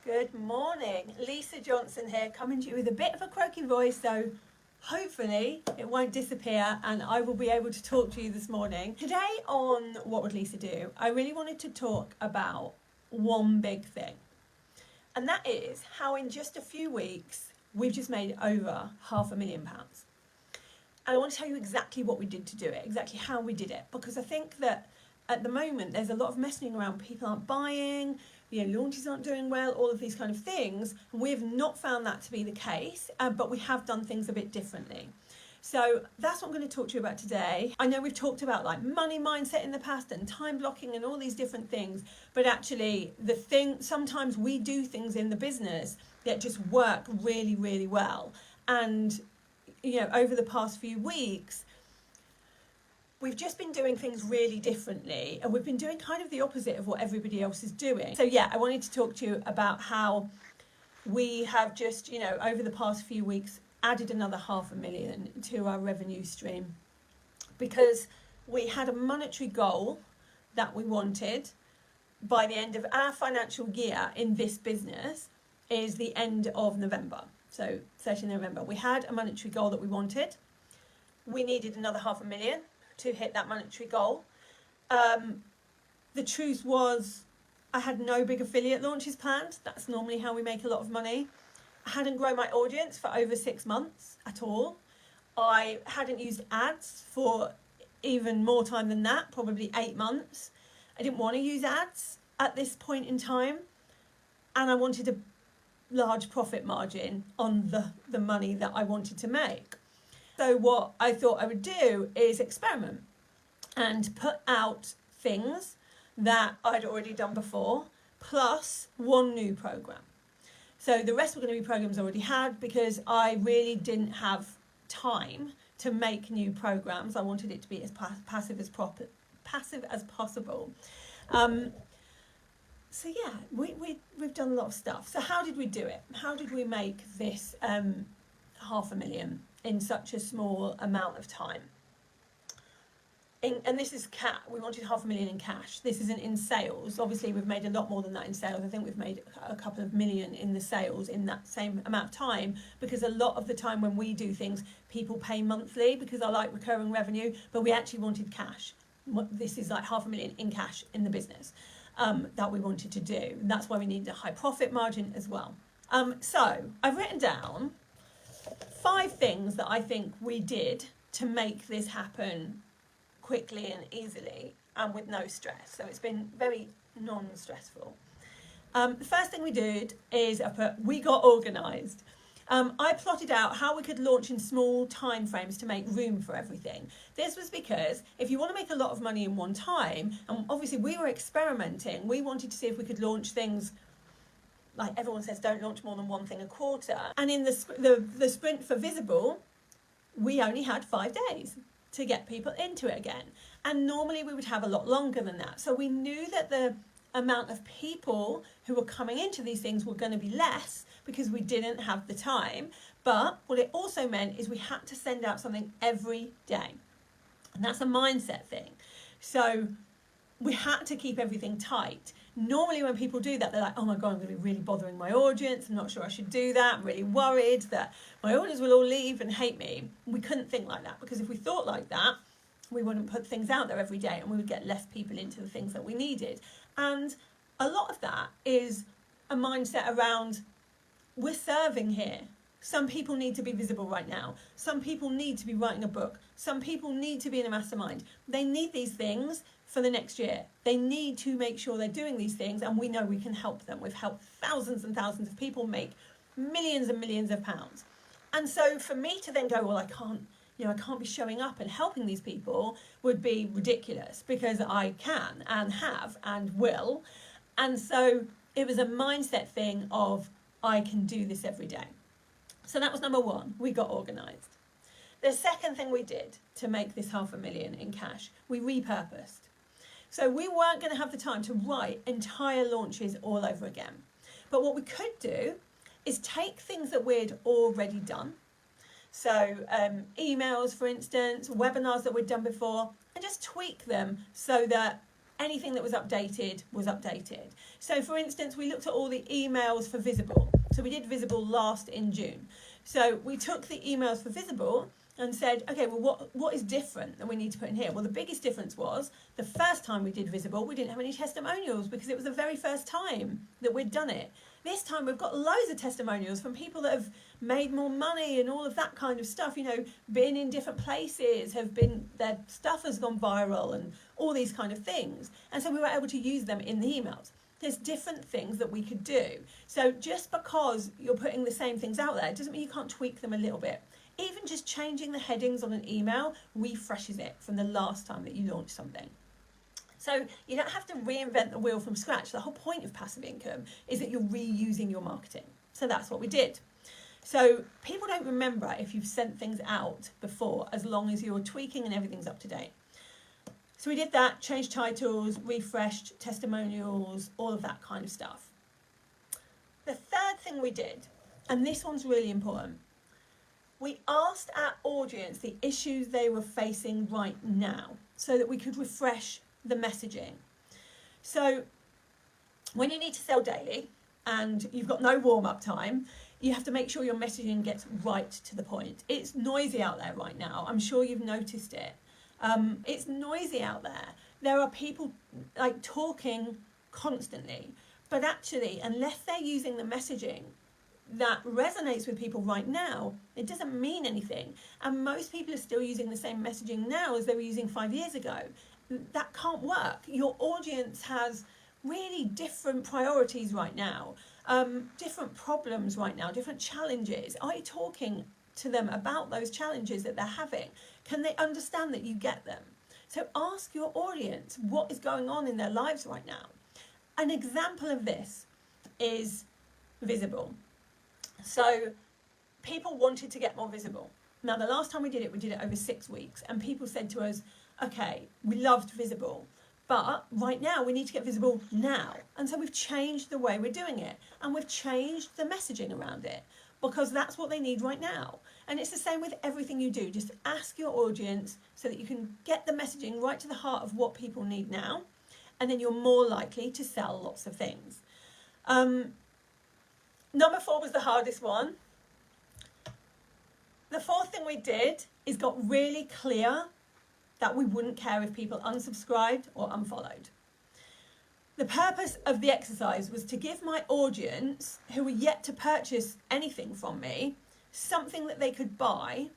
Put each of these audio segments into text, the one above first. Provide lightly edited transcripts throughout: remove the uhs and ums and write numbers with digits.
Good morning, Lisa Johnson here, coming to you with a bit of a croaky voice, so hopefully it won't disappear and I will be able to talk to you this morning. Today on What Would Lisa Do, I really wanted to talk about one big thing, and that is how in just a few weeks we've just made over £500,000. And I want to tell you exactly what we did to do it, exactly how we did it, because I think that at the moment there's a lot of messing around, people aren't buying, launches aren't doing well, all of these kind of things. We have not found that to be the case, but we have done things a bit differently. So that's what I'm going to talk to you about today. I know we've talked about like money mindset in the past and time blocking and all these different things, but actually sometimes we do things in the business that just work really, really well. And, over the past few weeks, we've just been doing things really differently, and we've been doing kind of the opposite of what everybody else is doing. So I wanted to talk to you about how we have just, over the past few weeks, added another £500,000 to our revenue stream, because we had a monetary goal that we wanted by the end of our financial year in this business is the end of November. So 30th November, we had a monetary goal that we wanted. We needed another £500,000 to hit that monetary goal. The truth was I had no big affiliate launches planned. That's normally how we make a lot of money. I hadn't grown my audience for over 6 months at all. I hadn't used ads for even more time than that, probably 8 months. I didn't want to use ads at this point in time, and I wanted a large profit margin on the money that I wanted to make. So what I thought I would do is experiment and put out things that I'd already done before, plus one new program. So the rest were going to be programs I already had, because I really didn't have time to make new programs. I wanted it to be as passive as possible. We've done a lot of stuff. So how did we do it? How did we make this £500,000 in such a small amount of time? And this is we wanted £500,000 in cash. This isn't in sales. Obviously, we've made a lot more than that in sales. I think we've made a couple of million in the sales in that same amount of time, because a lot of the time when we do things, people pay monthly because I like recurring revenue, but we actually wanted cash. This is like £500,000 in cash in the business that we wanted to do. And that's why we needed a high profit margin as well. So I've written down 5 things that I think we did to make this happen quickly and easily and with no stress. So it's been very non-stressful. The first thing we did is we got organised. I plotted out how we could launch in small time frames to make room for everything. This was because if you want to make a lot of money in one time, and obviously we were experimenting, we wanted to see if we could launch things. Like everyone says, don't launch more than one thing a quarter. And in the sprint for Visible, we only had 5 days to get people into it again. And normally we would have a lot longer than that. So we knew that the amount of people who were coming into these things were going to be less because we didn't have the time. But what it also meant is we had to send out something every day. And that's a mindset thing. So we had to keep everything tight. Normally when people do that, they're like, oh my God, I'm going to be really bothering my audience. I'm not sure I should do that. I'm really worried that my audience will all leave and hate me. We couldn't think like that, because if we thought like that, we wouldn't put things out there every day and we would get less people into the things that we needed. And a lot of that is a mindset around, we're serving here. Some people need to be visible right now. Some people need to be writing a book. Some people need to be in a mastermind. They need these things for the next year. They need to make sure they're doing these things, and we know we can help them. We've helped thousands and thousands of people make millions and millions of pounds. And so for me to then go, well, I can't be showing up and helping these people would be ridiculous, because I can and have and will. And so it was a mindset thing of, I can do this every day. So that was number 1. We got organised. The second thing we did to make this £500,000 in cash, we repurposed. So we weren't going to have the time to write entire launches all over again. But what we could do is take things that we'd already done. So emails, for instance, webinars that we'd done before, and just tweak them so that anything that was updated was updated. So for instance, we looked at all the emails for Visible. So we did Visible last in June. So we took the emails for Visible and said, okay, well, what is different that we need to put in here? Well, the biggest difference was the first time we did Visible, we didn't have any testimonials because it was the very first time that we'd done it. This time we've got loads of testimonials from people that have made more money and all of that kind of stuff, you know, been in different places, their stuff has gone viral and all these kind of things. And so we were able to use them in the emails. There's different things that we could do. So just because you're putting the same things out there, it doesn't mean you can't tweak them a little bit. Even just changing the headings on an email refreshes it from the last time that you launched something. So you don't have to reinvent the wheel from scratch. The whole point of passive income is that you're reusing your marketing. So that's what we did. So people don't remember if you've sent things out before, as long as you're tweaking and everything's up to date. So we did that, changed titles, refreshed testimonials, all of that kind of stuff. The third thing we did, and this one's really important, we asked our audience the issues they were facing right now so that we could refresh the messaging. So when you need to sell daily and you've got no warm-up time, you have to make sure your messaging gets right to the point. It's noisy out there right now. I'm sure you've noticed it. It's noisy out there. There are people like talking constantly, but actually, unless they're using the messaging that resonates with people right now, it doesn't mean anything. And most people are still using the same messaging now as they were using 5 years ago. That can't work. Your audience has really different priorities right now, different problems right now, different challenges. Are you talking to them about those challenges that they're having? Can they understand that you get them? So ask your audience what is going on in their lives right now. An example of this is Visible. So people wanted to get more visible. Now, the last time we did it over 6 weeks, and people said to us, okay, we loved Visible, but right now we need to get visible now. And so we've changed the way we're doing it, and we've changed the messaging around it because that's what they need right now. And it's the same with everything you do. Just ask your audience so that you can get the messaging right to the heart of what people need now, and then you're more likely to sell lots of things. Number 4 was the hardest one. The fourth thing we did is got really clear that we wouldn't care if people unsubscribed or unfollowed. The purpose of the exercise was to give my audience, who were yet to purchase anything from me, something that they could buy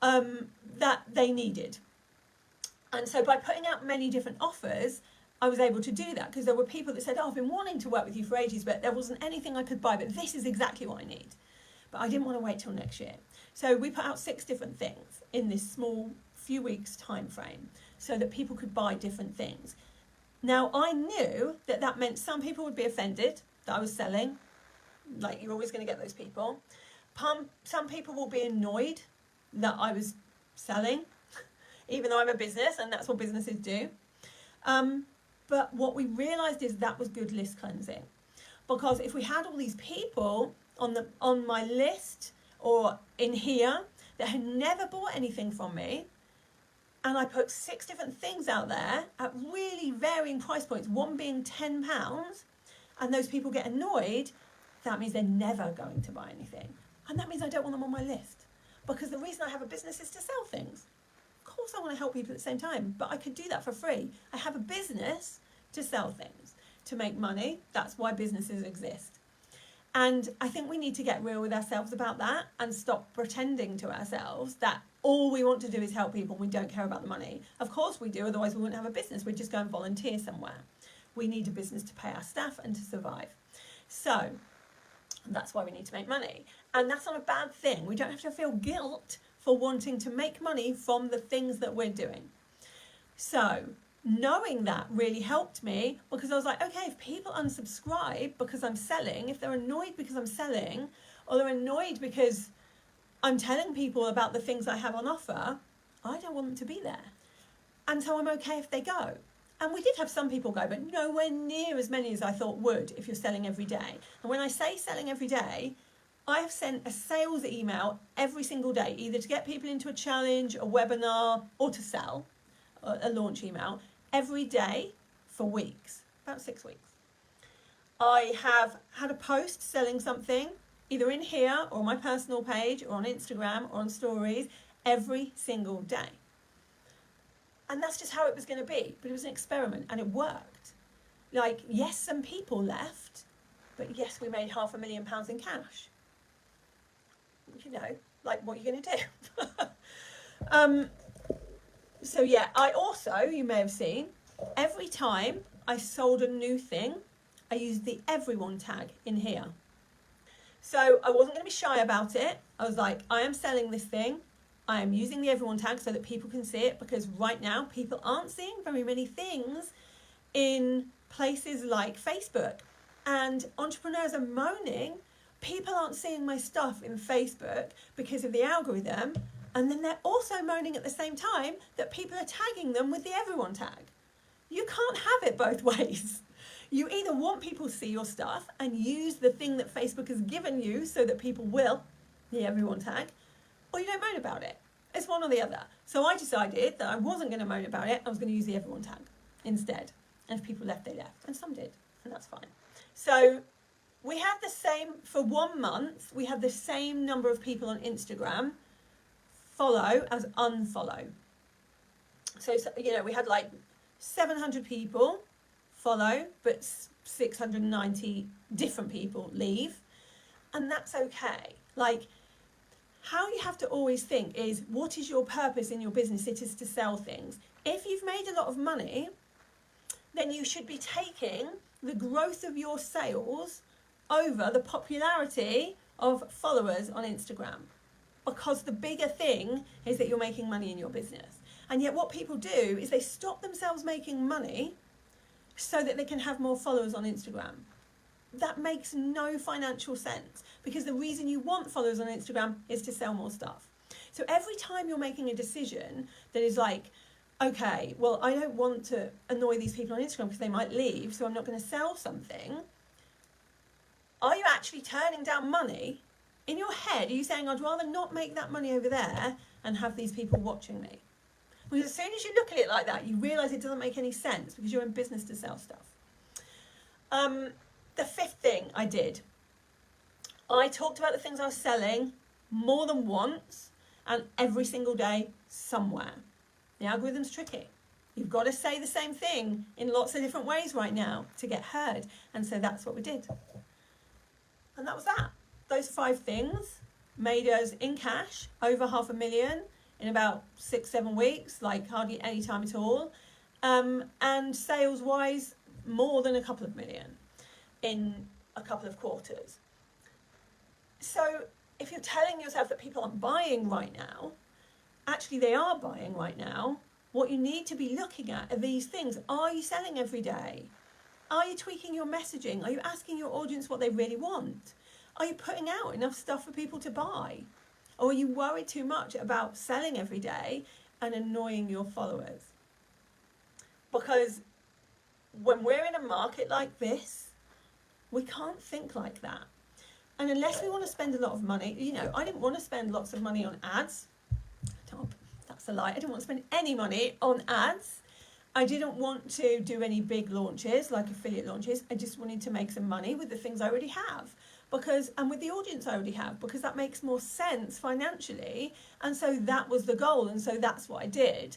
that they needed. And so by putting out many different offers, I was able to do that because there were people that said, oh, I've been wanting to work with you for ages, but there wasn't anything I could buy, but this is exactly what I need. But I didn't want to wait till next year. So we put out 6 different things in this small few weeks time frame so that people could buy different things. Now, I knew that that meant some people would be offended that I was selling. Like, you're always going to get those people. Some people will be annoyed that I was selling, even though I'm a business and that's what businesses do. But what we realised is that was good list cleansing. Because if we had all these people on my list or in here that had never bought anything from me, and I put 6 different things out there at really varying price points, one being £10, and those people get annoyed, that means they're never going to buy anything. And that means I don't want them on my list. Because the reason I have a business is to sell things. Of course I want to help people at the same time, but I could do that for free. I have a business to sell things, to make money. That's why businesses exist. And I think we need to get real with ourselves about that and stop pretending to ourselves that all we want to do is help people and we don't care about the money. Of course we do, otherwise we wouldn't have a business. We'd just go and volunteer somewhere. We need a business to pay our staff and to survive. So that's why we need to make money. And that's not a bad thing. We don't have to feel guilt for wanting to make money from the things that we're doing. So knowing that really helped me because I was like, okay, if people unsubscribe because I'm selling, if they're annoyed because I'm selling, or they're annoyed because I'm telling people about the things I have on offer, I don't want them to be there. And so I'm okay if they go. And we did have some people go, but nowhere near as many as I thought would if you're selling every day. And when I say selling every day, I have sent a sales email every single day, either to get people into a challenge, a webinar, or to sell, a launch email, every day for weeks, about 6 weeks. I have had a post selling something, either in here or on my personal page or on Instagram or on stories, every single day. And that's just how it was going to be. But it was an experiment and it worked. Like, yes, some people left, but yes, we made £500,000 in cash. You know, like, what are you going to do? So yeah, I also, you may have seen, every time I sold a new thing, I used the everyone tag in here. So I wasn't going to be shy about it. I was like, I am selling this thing. I am using the everyone tag so that people can see it, because right now people aren't seeing very many things in places like Facebook. And entrepreneurs are moaning, people aren't seeing my stuff in Facebook because of the algorithm. And then they're also moaning at the same time that people are tagging them with the everyone tag. You can't have it both ways. You either want people to see your stuff and use the thing that Facebook has given you so that people will, the everyone tag, or you don't moan about it. It's one or the other. So I decided that I wasn't going to moan about it. I was going to use the everyone tag instead. And if people left, they left. And some did. And that's fine. So we had the same, for 1 month, we had the same number of people on Instagram follow as unfollow. So, you know, we had like 700 people follow, but 690 different people leave. And that's okay. Like, how you have to always think is, what is your purpose in your business? It is to sell things. If you've made a lot of money, then you should be taking the growth of your sales over the popularity of followers on Instagram. Because the bigger thing is that you're making money in your business. And yet what people do is they stop themselves making money so that they can have more followers on Instagram. That makes no financial sense, because the reason you want followers on Instagram is to sell more stuff. So every time you're making a decision that is like, okay, well, I don't want to annoy these people on Instagram because they might leave, so I'm not going to sell something. Are you actually turning down money? In your head, are you saying, I'd rather not make that money over there and have these people watching me? Because as soon as you look at it like that, you realise it doesn't make any sense, because you're in business to sell stuff. The fifth thing I did, I talked about the things I was selling more than once and every single day somewhere. The algorithm's tricky. You've got to say the same thing in lots of different ways right now to get heard. And so that's what we did. And that was that. Those 5 things made us in cash over £500,000 in about 6-7 weeks, like hardly any time at all. And sales wise, more than a couple of million in a couple of quarters. So if you're telling yourself that people aren't buying right now, actually they are buying right now. What you need to be looking at are these things. Are you selling every day? Are you tweaking your messaging? Are you asking your audience what they really want? Are you putting out enough stuff for people to buy? Or are you worried too much about selling every day and annoying your followers? Because when we're in a market like this, we can't think like that. And unless we want to spend a lot of money, you know, I didn't want to spend lots of money on ads. That's a lie. I didn't want to spend any money on ads. I didn't want to do any big launches, like affiliate launches. I just wanted to make some money with the things I already have. And with the audience I already have, because that makes more sense financially. And so that was the goal. And so that's what I did.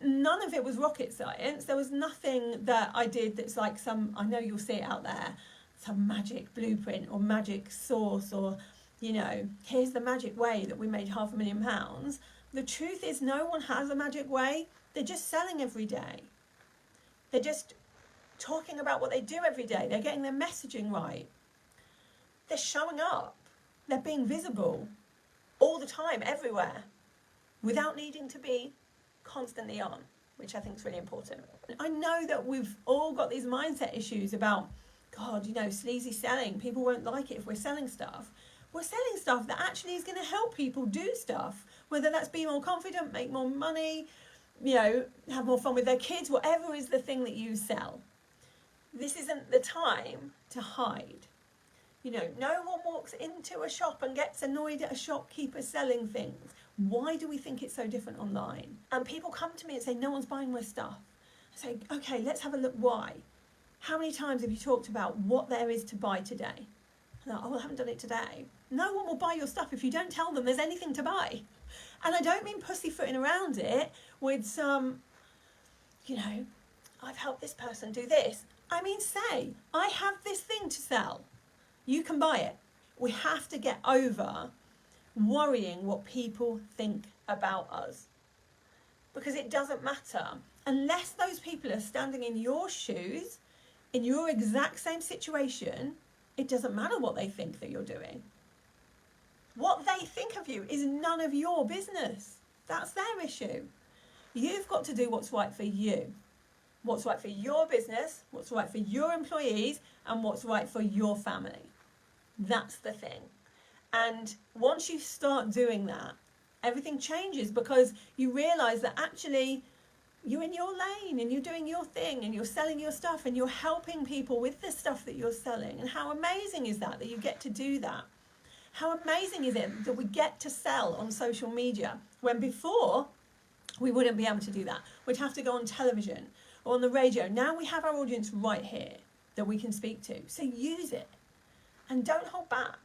None of it was rocket science. There was nothing that I did that's like I know you'll see it out there, some magic blueprint or magic sauce, or, you know, here's the magic way that we made £500,000. The truth is, no one has a magic way. They're just selling every day. They're just talking about what they do every day. They're getting their messaging right. They're showing up. They're being visible all the time, everywhere, without needing to be constantly on, which I think is really important. I know that we've all got these mindset issues about, God, you know, sleazy selling. People won't like it if we're selling stuff. We're selling stuff that actually is going to help people do stuff, whether that's be more confident, make more money, you know, have more fun with their kids, whatever is the thing that you sell. This isn't the time to hide. You know, no one walks into a shop and gets annoyed at a shopkeeper selling things. Why do we think it's so different online? And people come to me and say, no one's buying my stuff. I Say, okay, let's have a look why. How many times have you talked about what there is to buy today? Like, oh, I haven't done it today. No one will buy your stuff if you don't tell them there's anything to buy. And I don't mean pussyfooting around it with some, I've helped this person do this. I mean, say, I have this thing to sell. You can buy it. We have to get over worrying what people think about us. Because it doesn't matter. Unless those people are standing in your shoes, in your exact same situation, it doesn't matter what they think that you're doing. What they think of you is none of your business. That's their issue. You've got to do what's right for you. What's right for your business, what's right for your employees, and what's right for your family. That's the thing. And once you start doing that, everything changes, because you realise that actually you're in your lane and you're doing your thing and you're selling your stuff and you're helping people with the stuff that you're selling. And how amazing is that you get to do that? How amazing is it that we get to sell on social media when before we wouldn't be able to do that? We'd have to go on television or on the radio. Now we have our audience right here that we can speak to. So use it and don't hold back.